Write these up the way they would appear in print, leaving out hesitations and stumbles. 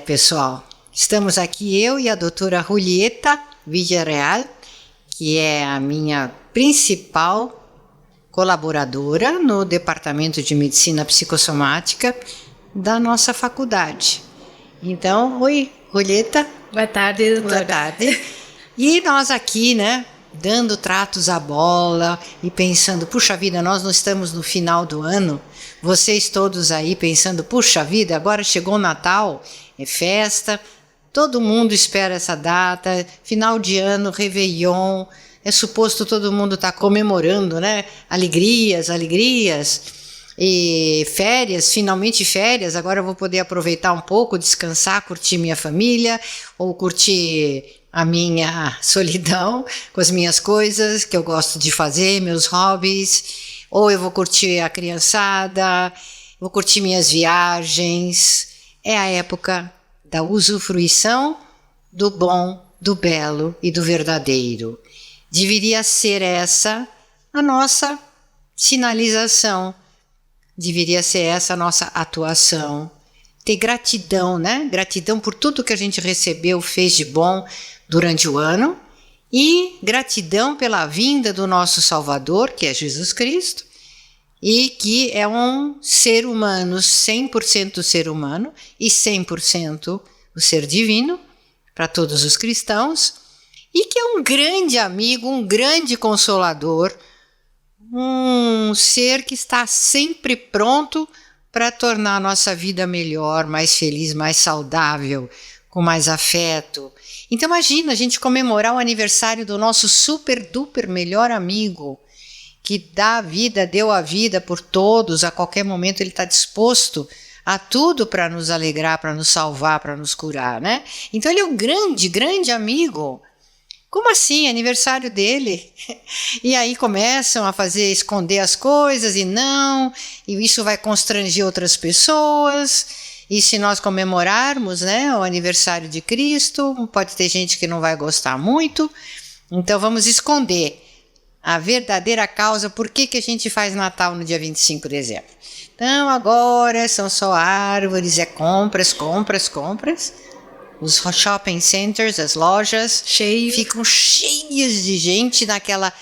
Pessoal, estamos aqui eu e a doutora Julieta Villarreal, que é a minha principal colaboradora no Departamento de Medicina Psicossomática da nossa faculdade. Então, oi, Julieta. Boa tarde, doutora. Boa tarde. E nós aqui, dando tratos à bola e pensando, puxa vida, nós não estamos no final do ano, vocês todos aí pensando, puxa vida, agora chegou o Natal, é festa, todo mundo espera essa data, final de ano, Réveillon, é suposto todo mundo estar comemorando, alegrias, e férias, finalmente férias, agora eu vou poder aproveitar um pouco, descansar, curtir minha família, ou curtir a minha solidão com as minhas coisas que eu gosto de fazer, meus hobbies, ou eu vou curtir a criançada, vou curtir minhas viagens. É a época da usufruição do bom, do belo e do verdadeiro. Deveria ser essa a nossa sinalização, deveria ser essa a nossa atuação. Ter gratidão, Gratidão por tudo que a gente recebeu, fez de bom durante o ano, e gratidão pela vinda do nosso Salvador, que é Jesus Cristo, e que é um ser humano, 100% ser humano e 100% o ser divino, para todos os cristãos, e que é um grande amigo, um grande consolador, um ser que está sempre pronto para tornar a nossa vida melhor, mais feliz, mais saudável, com mais afeto. Então imagina a gente comemorar o aniversário do nosso super duper melhor amigo, que dá a vida, deu a vida por todos, a qualquer momento ele está disposto a tudo para nos alegrar, para nos salvar, para nos curar, Então ele é um grande, grande amigo. Como assim? Aniversário dele? E aí começam a esconder as coisas e isso vai constranger outras pessoas. E se nós comemorarmos, o aniversário de Cristo, pode ter gente que não vai gostar muito. Então vamos esconder a verdadeira causa, por que a gente faz Natal no dia 25 de dezembro. Então agora são só árvores, compras. Os shopping centers, as lojas, ficam cheias de gente naquela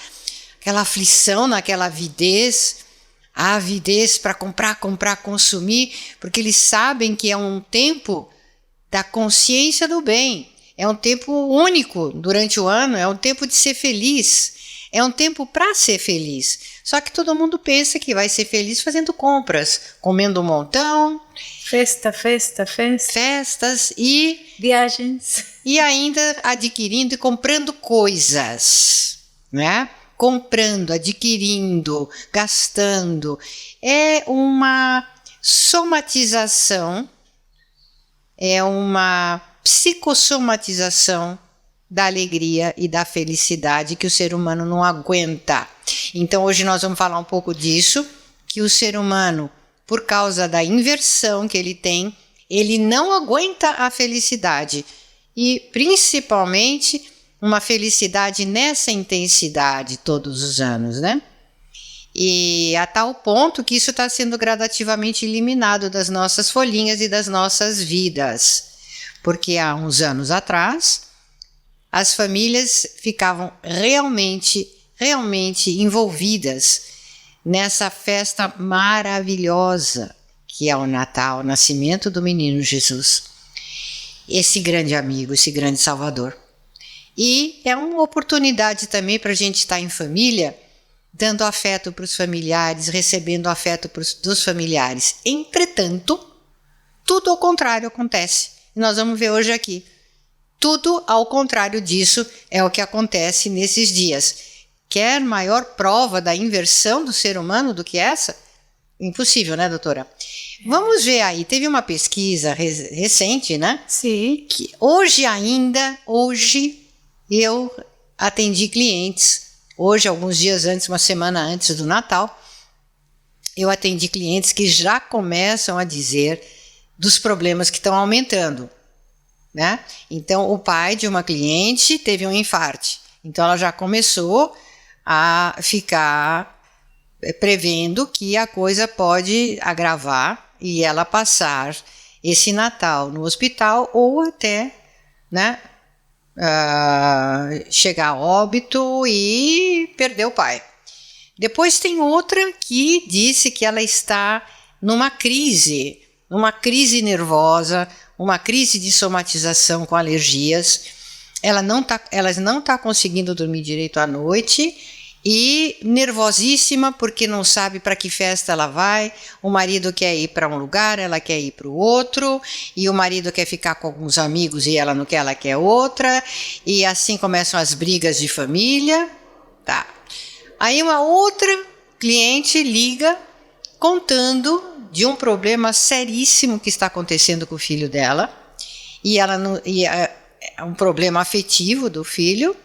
aflição, naquela avidez. A avidez para comprar, consumir, porque eles sabem que é um tempo da consciência do bem. É um tempo único durante o ano, é um tempo de ser feliz. É um tempo para ser feliz. Só que todo mundo pensa que vai ser feliz fazendo compras, comendo um montão. Festas e viagens. E ainda adquirindo e comprando coisas, Comprando, adquirindo, gastando. É uma somatização, é uma psicossomatização da alegria e da felicidade que o ser humano não aguenta. Então hoje nós vamos falar um pouco disso, que o ser humano, por causa da inversão que ele tem, ele não aguenta a felicidade. E principalmente uma felicidade nessa intensidade todos os anos, E a tal ponto que isso está sendo gradativamente eliminado das nossas folhinhas e das nossas vidas. Porque há uns anos atrás, as famílias ficavam realmente envolvidas nessa festa maravilhosa que é o Natal, o nascimento do menino Jesus. Esse grande amigo, esse grande Salvador. E é uma oportunidade também para a gente estar em família, dando afeto para os familiares, recebendo afeto dos familiares. Entretanto, tudo ao contrário acontece. E nós vamos ver hoje aqui. Tudo ao contrário disso é o que acontece nesses dias. Quer maior prova da inversão do ser humano do que essa? Impossível, doutora? Vamos ver aí, teve uma pesquisa recente, Sim. Que hoje eu atendi clientes, hoje, alguns dias antes, uma semana antes do Natal, eu atendi clientes que já começam a dizer dos problemas que estão aumentando, Então, o pai de uma cliente teve um infarte, então ela já começou a ficar prevendo que a coisa pode agravar e ela passar esse Natal no hospital ou até, né, chegar a óbito e perder o pai. Depois tem outra que disse que ela está numa crise nervosa, uma crise de somatização com alergias. Ela não tá conseguindo dormir direito à noite e nervosíssima porque não sabe para que festa ela vai. O marido quer ir para um lugar, ela quer ir para o outro, e o marido quer ficar com alguns amigos e ela não quer, ela quer outra, e assim começam as brigas de família. Tá. Aí uma outra cliente liga contando de um problema seríssimo que está acontecendo com o filho dela, e é um problema afetivo do filho.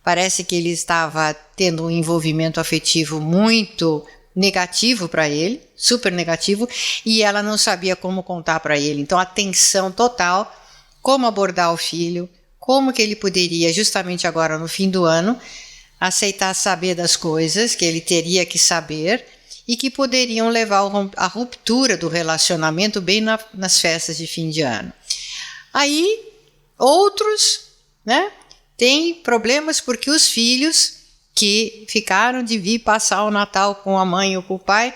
Parece que ele estava tendo um envolvimento afetivo muito negativo para ele, super negativo, e ela não sabia como contar para ele. Então, atenção total, como abordar o filho, como que ele poderia, justamente agora no fim do ano, aceitar saber das coisas que ele teria que saber e que poderiam levar à ruptura do relacionamento bem nas festas de fim de ano. Aí, outros, né? Tem problemas porque os filhos que ficaram de vir passar o Natal com a mãe ou com o pai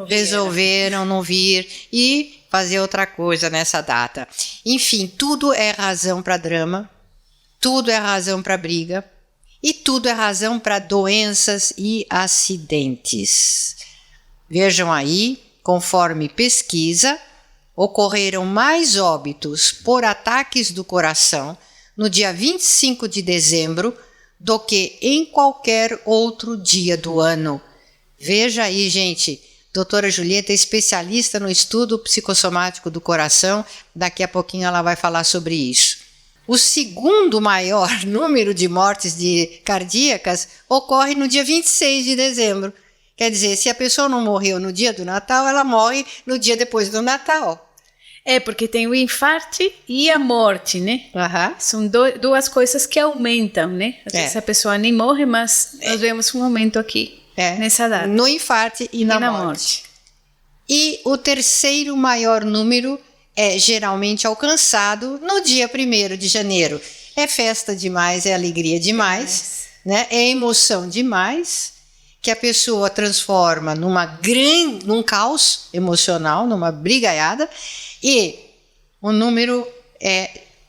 resolveram não vir e fazer outra coisa nessa data. Enfim, tudo é razão para drama, tudo é razão para briga e tudo é razão para doenças e acidentes. Vejam aí, conforme pesquisa, ocorreram mais óbitos por ataques do coração no dia 25 de dezembro do que em qualquer outro dia do ano. Veja aí, gente, doutora Julieta é especialista no estudo psicossomático do coração, daqui a pouquinho ela vai falar sobre isso. O segundo maior número de mortes cardíacas ocorre no dia 26 de dezembro. Quer dizer, se a pessoa não morreu no dia do Natal, ela morre no dia depois do Natal. É, porque tem o infarto e a morte, né? São duas coisas que aumentam, né? Às vezes a pessoa nem morre, mas nós vemos um aumento aqui, nessa data. No infarto e na morte. E o terceiro maior número é geralmente alcançado no dia 1º de janeiro. É festa demais, é alegria demais, né? É emoção demais, que a pessoa transforma num caos emocional, numa brigaiada. E o número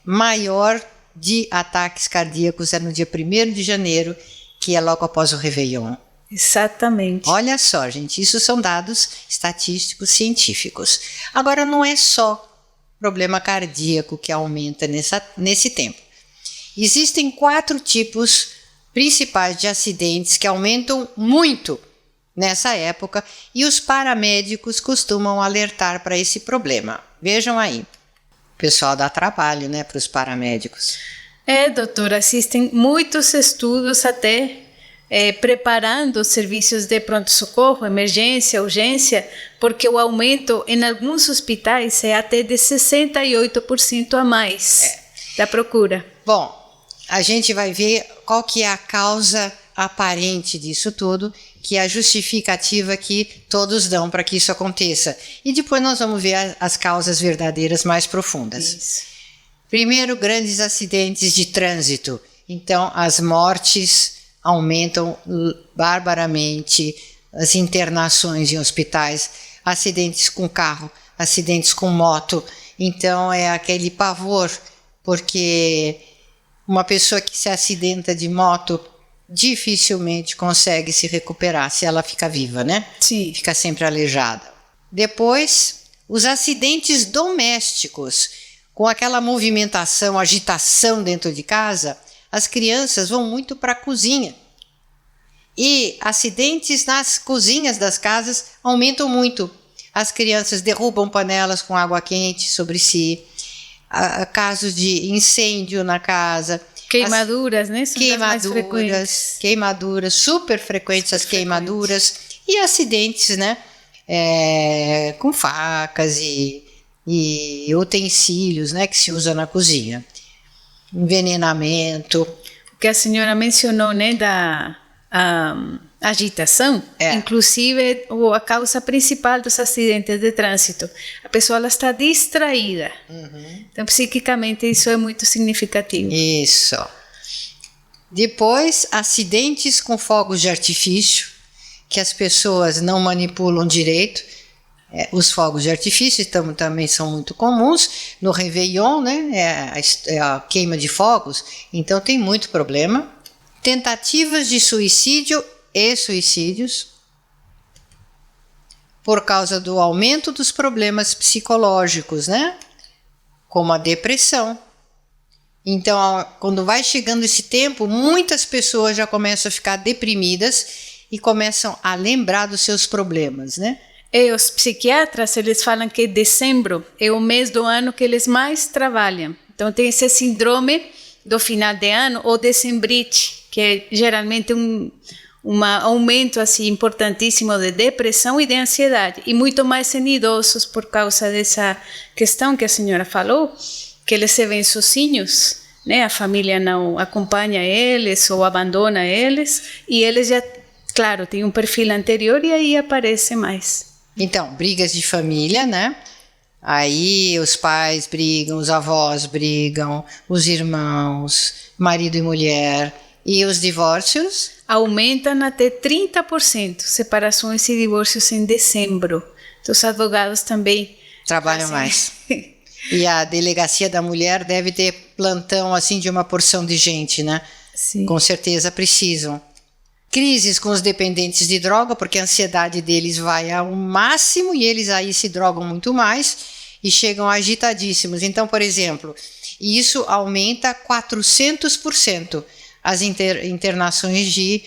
maior de ataques cardíacos é no dia 1º de janeiro, que é logo após o Réveillon. Exatamente. Olha só, gente, isso são dados estatísticos científicos. Agora, não é só problema cardíaco que aumenta nesse tempo. Existem 4 tipos principais de acidentes que aumentam muito nessa época e os paramédicos costumam alertar para esse problema. Vejam aí, o pessoal dá trabalho, né, para os paramédicos. Doutora, existem muitos estudos até preparando os serviços de pronto-socorro, emergência, urgência, porque o aumento em alguns hospitais é até de 68% a mais da procura. Bom, a gente vai ver qual que é a causa aparente disso tudo, que é a justificativa que todos dão para que isso aconteça. E depois nós vamos ver as causas verdadeiras mais profundas. Isso. Primeiro, grandes acidentes de trânsito. Então, as mortes aumentam barbaramente, as internações em hospitais, acidentes com carro, acidentes com moto. Então, é aquele pavor, porque uma pessoa que se acidenta de moto dificilmente consegue se recuperar se ela fica viva, né? Sim. Fica sempre aleijada. Depois, os acidentes domésticos, com aquela movimentação, agitação dentro de casa, as crianças vão muito para a cozinha. E acidentes nas cozinhas das casas aumentam muito. As crianças derrubam panelas com água quente sobre si, casos de incêndio na casa. Queimaduras, né? São mais frequentes. Queimaduras, super frequentes as queimaduras. E acidentes, né? Com facas e utensílios, né? Que se usa na cozinha. Envenenamento. O que a senhora mencionou, né? agitação, inclusive a causa principal dos acidentes de trânsito. A pessoa ela está distraída. Então, psiquicamente, isso é muito significativo. Isso. Depois, acidentes com fogos de artifício, que as pessoas não manipulam direito. Os fogos de artifício também são muito comuns. No Réveillon, né, é a queima de fogos, então tem muito problema. Tentativas de suicídio e suicídios, por causa do aumento dos problemas psicológicos, né, como a depressão. Então, quando vai chegando esse tempo, muitas pessoas já começam a ficar deprimidas e começam a lembrar dos seus problemas, né? E os psiquiatras, eles falam que dezembro é o mês do ano que eles mais trabalham. Então, tem esse síndrome do final de ano, ou decembrite, que é geralmente um aumento assim, importantíssimo de depressão e de ansiedade. E muito mais em idosos por causa dessa questão que a senhora falou, que eles se veem sozinhos, né? A família não acompanha eles ou abandona eles, e eles já, claro, têm um perfil anterior e aí aparece mais. Então, brigas de família, né? Aí os pais brigam, os avós brigam, os irmãos, marido e mulher. E os divórcios? Aumentam até 30% separações e divórcios em dezembro. Então, os advogados também trabalham mais. E a delegacia da mulher deve ter plantão assim de uma porção de gente, né? Sim. Com certeza precisam. Crises com os dependentes de droga, porque a ansiedade deles vai ao máximo e eles aí se drogam muito mais e chegam agitadíssimos. Então, por exemplo, isso aumenta 400% as internações de,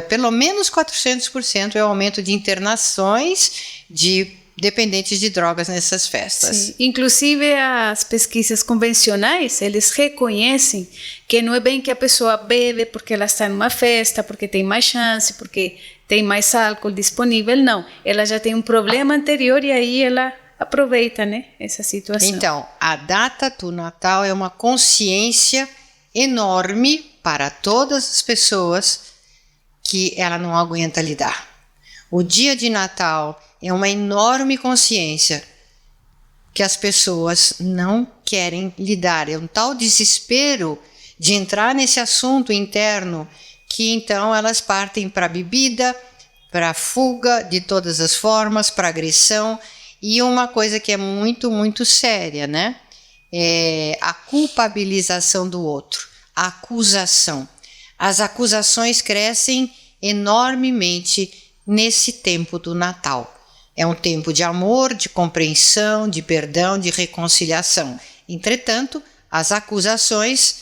pelo menos 400% é o aumento de internações de dependentes de drogas nessas festas. Sim. Inclusive as pesquisas convencionais, eles reconhecem que não é bem que a pessoa bebe porque ela está numa festa, porque tem mais chance, porque tem mais álcool disponível, não. Ela já tem um problema anterior e aí ela aproveita, né, essa situação. Então, a data do Natal é uma consciência enorme para todas as pessoas que ela não aguenta lidar. O dia de Natal é uma enorme consciência que as pessoas não querem lidar. É um tal desespero de entrar nesse assunto interno que então elas partem para a bebida, para a fuga de todas as formas, para a agressão. E uma coisa que é muito, muito séria, né? É a culpabilização do outro, a acusação. As acusações crescem enormemente nesse tempo do Natal. É um tempo de amor, de compreensão, de perdão, de reconciliação. Entretanto, as acusações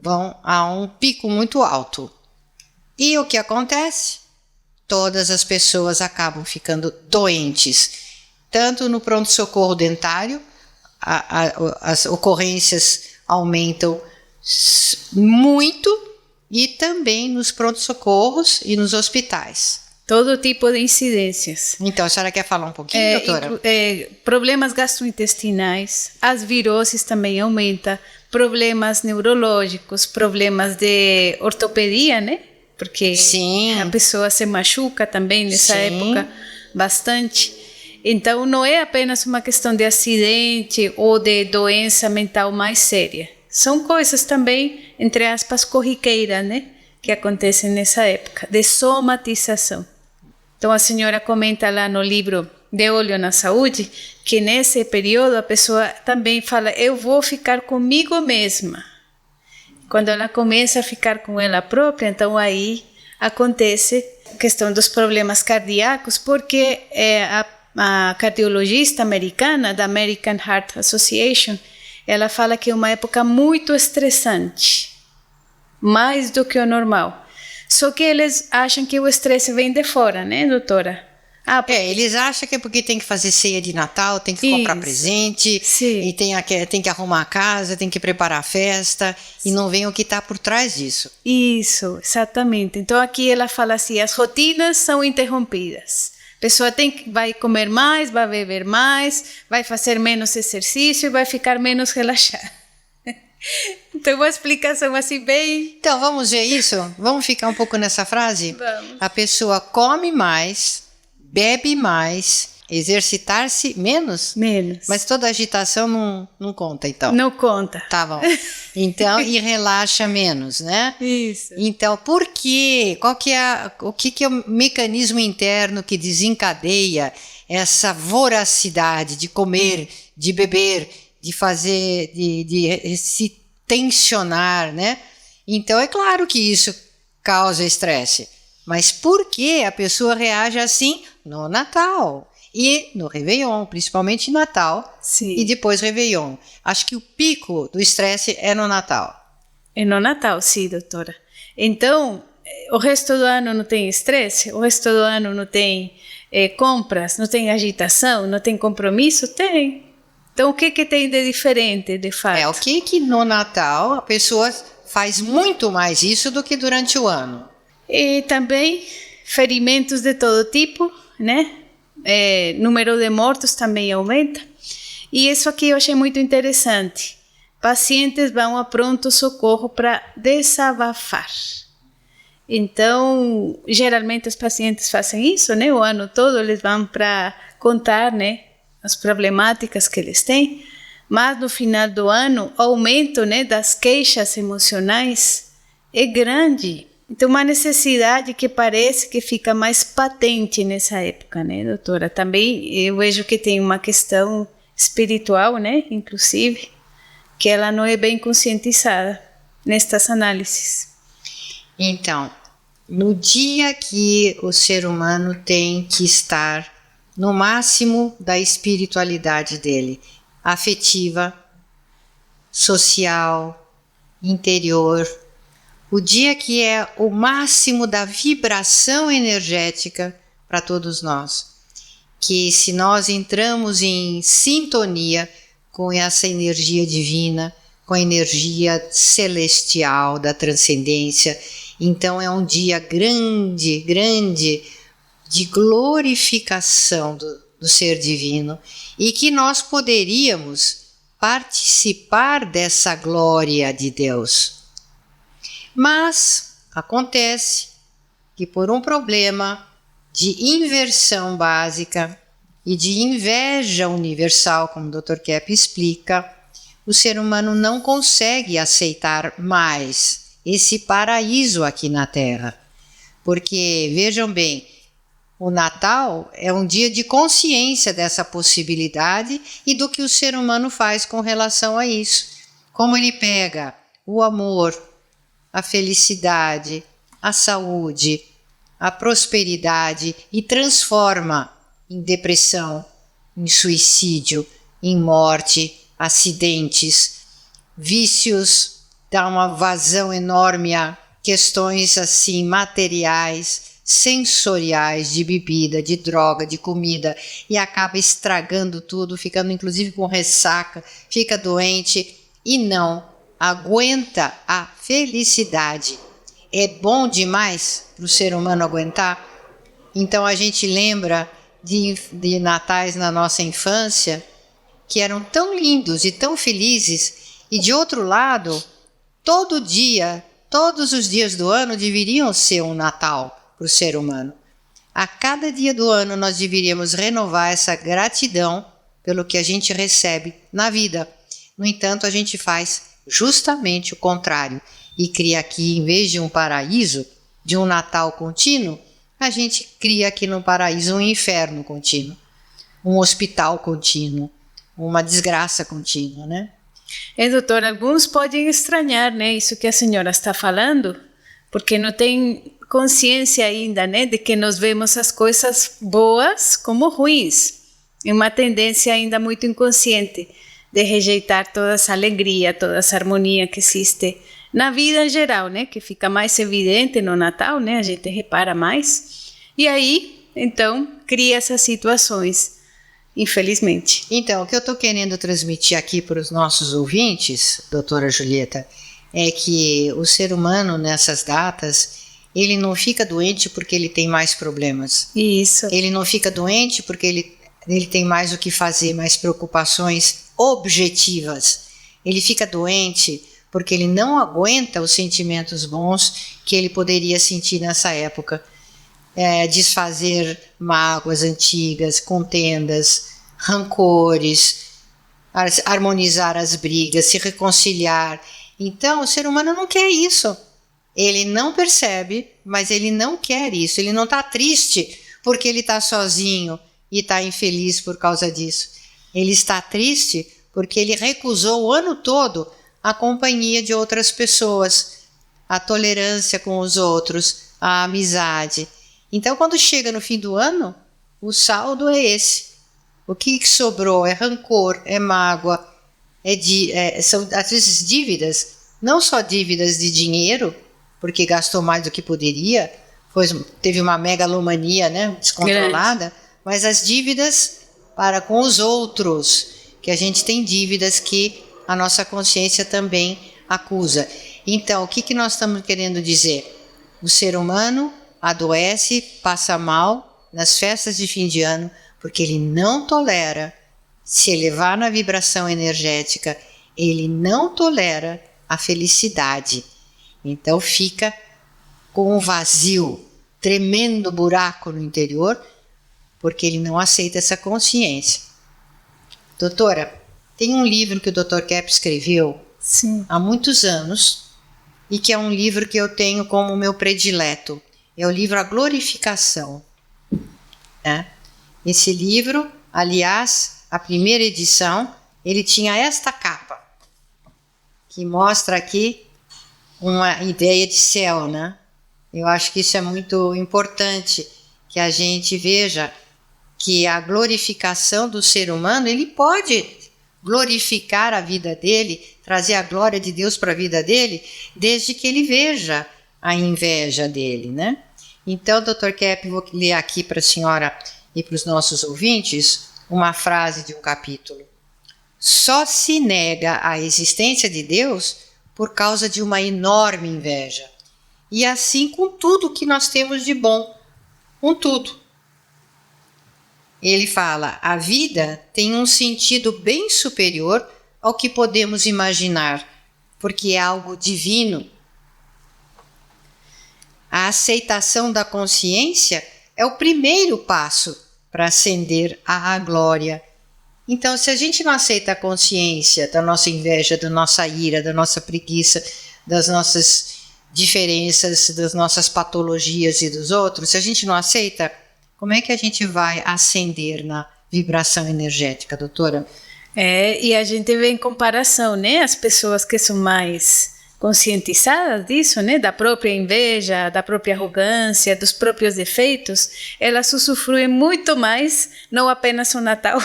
vão a um pico muito alto. E o que acontece? Todas as pessoas acabam ficando doentes. Tanto no pronto-socorro dentário, as ocorrências aumentam muito, e também nos pronto-socorros e nos hospitais. Todo tipo de incidências. Então, a senhora quer falar um pouquinho, doutora? Problemas gastrointestinais, as viroses também aumentam, problemas neurológicos, problemas de ortopedia, né? Porque Sim. a pessoa se machuca também nessa época bastante. Então, não é apenas uma questão de acidente ou de doença mental mais séria. São coisas também, entre aspas, corriqueiras, né? Que acontecem nessa época, de somatização. Então, a senhora comenta lá no livro De Olho na Saúde, que nesse período a pessoa também fala, eu vou ficar comigo mesma. Quando ela começa a ficar com ela própria, então aí acontece a questão dos problemas cardíacos, porque a cardiologista americana, da American Heart Association, ela fala que é uma época muito estressante, mais do que o normal. Só que eles acham que o estresse vem de fora, né, doutora? Eles acham que é porque tem que fazer ceia de Natal, tem que comprar presente, e tem que arrumar a casa, tem que preparar a festa, e não vem o que está por trás disso. Isso, exatamente. Então aqui ela fala assim, as rotinas são interrompidas. A pessoa vai comer mais, vai beber mais, vai fazer menos exercício e vai ficar menos relaxada. Tem uma explicação assim bem... Então, vamos ver isso? Vamos ficar um pouco nessa frase? Vamos. A pessoa come mais, bebe mais, exercitar-se menos? Menos. Mas toda agitação não conta, então. Não conta. Tá bom. Então, e relaxa menos, né? Isso. Então, por quê? O que é o mecanismo interno que desencadeia essa voracidade de comer, de beber, de fazer, de se tensionar, né? Então, é claro que isso causa estresse. Mas por que a pessoa reage assim no Natal? E no Réveillon, principalmente Natal. Sim. E depois Réveillon. Acho que o pico do estresse é no Natal. É no Natal, sim, doutora. Então, o resto do ano não tem estresse? O resto do ano não tem compras? Não tem agitação? Não tem compromisso? Tem. Então, o que tem de diferente, de fato? O que no Natal a pessoa faz muito mais isso do que durante o ano? E também ferimentos de todo tipo, né? Número de mortos também aumenta. E isso aqui eu achei muito interessante. Pacientes vão a pronto-socorro para desabafar. Então, geralmente os pacientes fazem isso, né? O ano todo eles vão para contar, né, as problemáticas que eles têm. Mas no final do ano, o aumento, né, das queixas emocionais é grande. Então, uma necessidade que parece que fica mais patente nessa época, né, doutora? Também eu vejo que tem uma questão espiritual, né, inclusive, que ela não é bem conscientizada nestas análises. Então, no dia que o ser humano tem que estar no máximo da espiritualidade dele, afetiva, social, interior, o dia que é o máximo da vibração energética para todos nós, que se nós entramos em sintonia com essa energia divina, com a energia celestial da transcendência, então é um dia grande, grande de glorificação do ser divino e que nós poderíamos participar dessa glória de Deus. Mas acontece que por um problema de inversão básica e de inveja universal, como o Dr. Kepp explica, o ser humano não consegue aceitar mais esse paraíso aqui na Terra. Porque, vejam bem, o Natal é um dia de consciência dessa possibilidade e do que o ser humano faz com relação a isso. Como ele pega o amor, a felicidade, a saúde, a prosperidade e transforma em depressão, em suicídio, em morte, acidentes, vícios, dá uma vazão enorme a questões assim materiais, sensoriais, de bebida, de droga, de comida, e acaba estragando tudo, ficando inclusive com ressaca, fica doente e não aguenta a felicidade. É bom demais para o ser humano aguentar? Então a gente lembra de natais na nossa infância que eram tão lindos e tão felizes, e de outro lado, todo dia, todos os dias do ano deveriam ser um Natal para o ser humano. A cada dia do ano nós deveríamos renovar essa gratidão pelo que a gente recebe na vida. No entanto, a gente faz justamente o contrário e cria aqui, em vez de um paraíso, de um Natal contínuo, a gente cria aqui no paraíso um inferno contínuo, um hospital contínuo, uma desgraça contínua, né? Doutor, alguns podem estranhar, né, isso que a senhora está falando, porque não tem consciência ainda, né, de que nós vemos as coisas boas como ruins. É uma tendência ainda muito inconsciente de rejeitar toda essa alegria, toda essa harmonia que existe na vida em geral, né, que fica mais evidente no Natal, né, a gente repara mais. E aí, então, cria essas situações. Infelizmente. Então, o que eu estou querendo transmitir aqui para os nossos ouvintes, doutora Julieta, é que o ser humano nessas datas, ele não fica doente porque ele tem mais problemas. Isso. Ele não fica doente porque ele tem mais o que fazer, mais preocupações objetivas. Ele fica doente porque ele não aguenta os sentimentos bons que ele poderia sentir nessa época. Desfazer mágoas antigas, contendas, rancores, harmonizar as brigas, se reconciliar. Então, o ser humano não quer isso. Ele não percebe, mas ele não quer isso. Ele não está triste porque ele está sozinho e está infeliz por causa disso. Ele está triste porque ele recusou o ano todo a companhia de outras pessoas, a tolerância com os outros, a amizade. Então, quando chega no fim do ano, o saldo é esse. O que sobrou é rancor, é mágoa, são às vezes dívidas, não só dívidas de dinheiro, porque gastou mais do que poderia, teve uma megalomania, né, descontrolada, mas as dívidas para com os outros, que a gente tem dívidas que a nossa consciência também acusa. Então, o que nós estamos querendo dizer? O ser humano adoece, passa mal nas festas de fim de ano, porque ele não tolera se elevar na vibração energética, ele não tolera a felicidade. Então fica com um vazio, tremendo buraco no interior, porque ele não aceita essa consciência. Doutora, tem um livro que o Dr. Kepp escreveu há muitos anos, e que é um livro que eu tenho como meu predileto. É o livro A Glorificação. Esse livro, aliás, a primeira edição, ele tinha esta capa, que mostra aqui uma ideia de céu, né? Eu acho que isso é muito importante, que a gente veja que a glorificação do ser humano, ele pode glorificar a vida dele, trazer a glória de Deus para a vida dele, desde que ele veja a inveja dele, né? Então, Dr. Kepp, vou ler aqui para a senhora e para os nossos ouvintes uma frase de um capítulo. Só se nega a existência de Deus por causa de uma enorme inveja. E assim com tudo que nós temos de bom, com tudo. Ele fala, a vida tem um sentido bem superior ao que podemos imaginar, porque é algo divino. A aceitação da consciência é o primeiro passo para ascender à glória. Então, se a gente não aceita a consciência da nossa inveja, da nossa ira, da nossa preguiça, das nossas diferenças, das nossas patologias e dos outros, se a gente não aceita, como é que a gente vai ascender na vibração energética, doutora? E a gente vê em comparação, né, as pessoas que são mais conscientizadas disso, né, da própria inveja, da própria arrogância, dos próprios defeitos, elas usufruem muito mais, não apenas o Natal,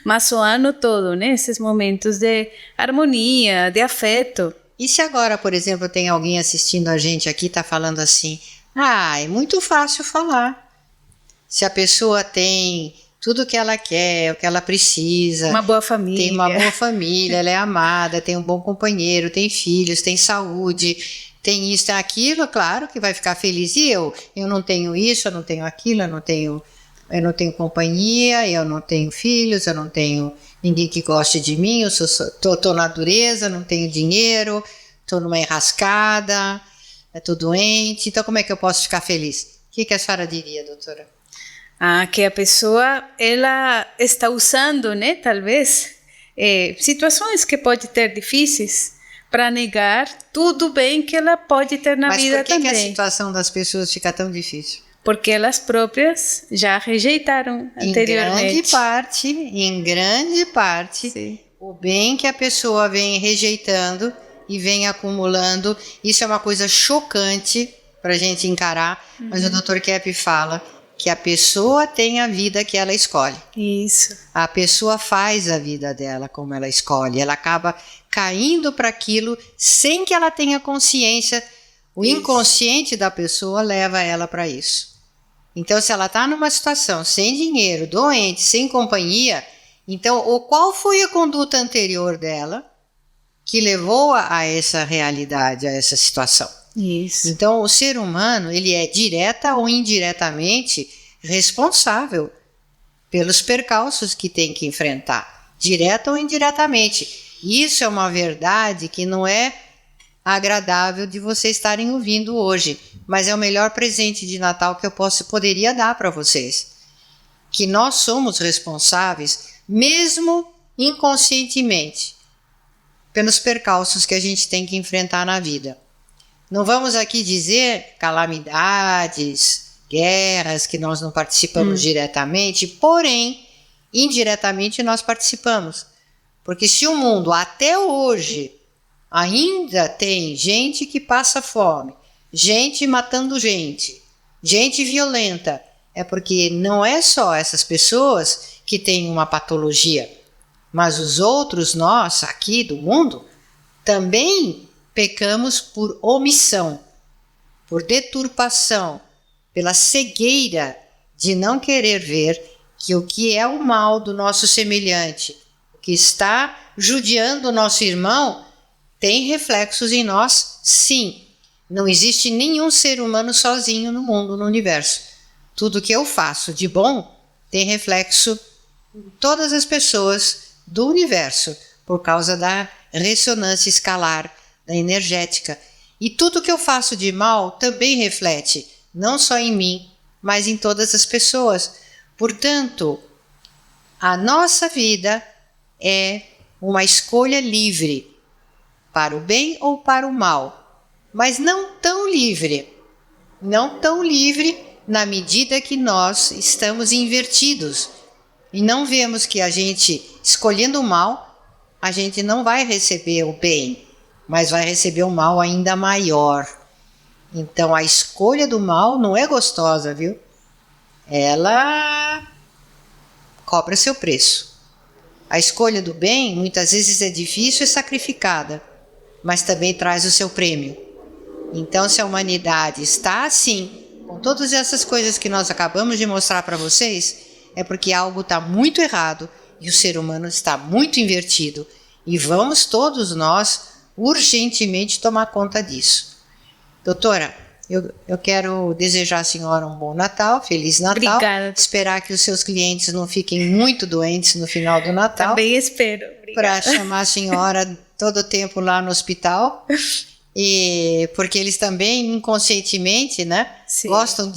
mas o ano todo, né, esses momentos de harmonia, de afeto. E se agora, por exemplo, tem alguém assistindo a gente aqui e está falando assim, é muito fácil falar. Se a pessoa tem tudo o que ela quer, o que ela precisa. Uma boa família. Tem uma boa família, ela é amada, tem um bom companheiro, tem filhos, tem saúde, tem isso, tem aquilo, claro que vai ficar feliz. E eu não tenho isso, eu não tenho aquilo, eu não tenho companhia, eu não tenho filhos, eu não tenho ninguém que goste de mim, eu tô na dureza, não tenho dinheiro, tô numa enrascada, tô doente, então como é que eu posso ficar feliz? O que a senhora diria, doutora? Que a pessoa ela está usando, né, talvez, situações que pode ter difíceis para negar tudo bem que ela pode ter na vida também. Mas por que a situação das pessoas fica tão difícil? Porque elas próprias já rejeitaram anteriormente. Em grande parte, Sim. O bem que a pessoa vem rejeitando e vem acumulando, isso é uma coisa chocante para a gente encarar, mas o Dr. Kepp fala que a pessoa tem a vida que ela escolhe. Isso. A pessoa faz a vida dela como ela escolhe. Ela acaba caindo para aquilo sem que ela tenha consciência. O inconsciente da pessoa leva ela para isso. Então, se ela está numa situação sem dinheiro, doente, sem companhia, então, qual foi a conduta anterior dela que levou a essa realidade, a essa situação? Isso. Então, o ser humano, ele é direta ou indiretamente responsável pelos percalços que tem que enfrentar, direta ou indiretamente. Isso é uma verdade que não é agradável de vocês estarem ouvindo hoje, mas é o melhor presente de Natal que eu poderia dar para vocês. Que nós somos responsáveis, mesmo inconscientemente, pelos percalços que a gente tem que enfrentar na vida. Não vamos aqui dizer calamidades, guerras que nós não participamos diretamente, porém, indiretamente nós participamos. Porque se o mundo até hoje ainda tem gente que passa fome, gente matando gente, gente violenta, é porque não é só essas pessoas que têm uma patologia, mas os outros, nós aqui do mundo, também pecamos por omissão, por deturpação, pela cegueira de não querer ver que o que é o mal do nosso semelhante, o que está judiando o nosso irmão, tem reflexos em nós, sim. Não existe nenhum ser humano sozinho no mundo, no universo. Tudo que eu faço de bom tem reflexo em todas as pessoas do universo, por causa da ressonância escalar, da energética. E tudo que eu faço de mal também reflete, não só em mim, mas em todas as pessoas. Portanto, a nossa vida é uma escolha livre, para o bem ou para o mal, mas não tão livre na medida que nós estamos invertidos e não vemos que a gente, escolhendo o mal, a gente não vai receber o bem, mas vai receber um mal ainda maior. Então a escolha do mal não é gostosa, viu? Ela cobra seu preço. A escolha do bem muitas vezes é difícil e sacrificada, mas também traz o seu prêmio. Então, se a humanidade está assim, com todas essas coisas que nós acabamos de mostrar para vocês, é porque algo está muito errado e o ser humano está muito invertido. E vamos todos nós urgentemente tomar conta disso. Doutora, eu quero desejar à senhora um bom Natal, Feliz Natal. Obrigada. Esperar que os seus clientes não fiquem muito doentes no final do Natal. Também espero. Para chamar a senhora todo o tempo lá no hospital. E porque eles também inconscientemente, né, Sim. gostam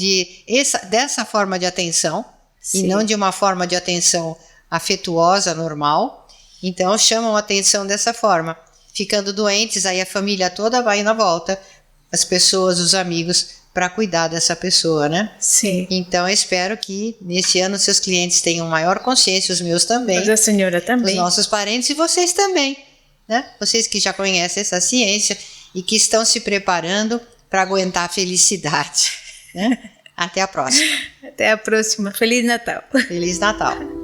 dessa forma de atenção. Sim. E não de uma forma de atenção afetuosa, normal. Então chamam a atenção dessa forma. Ficando doentes, aí a família toda vai na volta, as pessoas, os amigos, para cuidar dessa pessoa, né? Sim. Então eu espero que nesse ano seus clientes tenham maior consciência, os meus também. Mas a senhora também. Os nossos parentes e vocês também, né? Vocês que já conhecem essa ciência e que estão se preparando para aguentar a felicidade, né? Até a próxima. Até a próxima. Feliz Natal. Feliz Natal.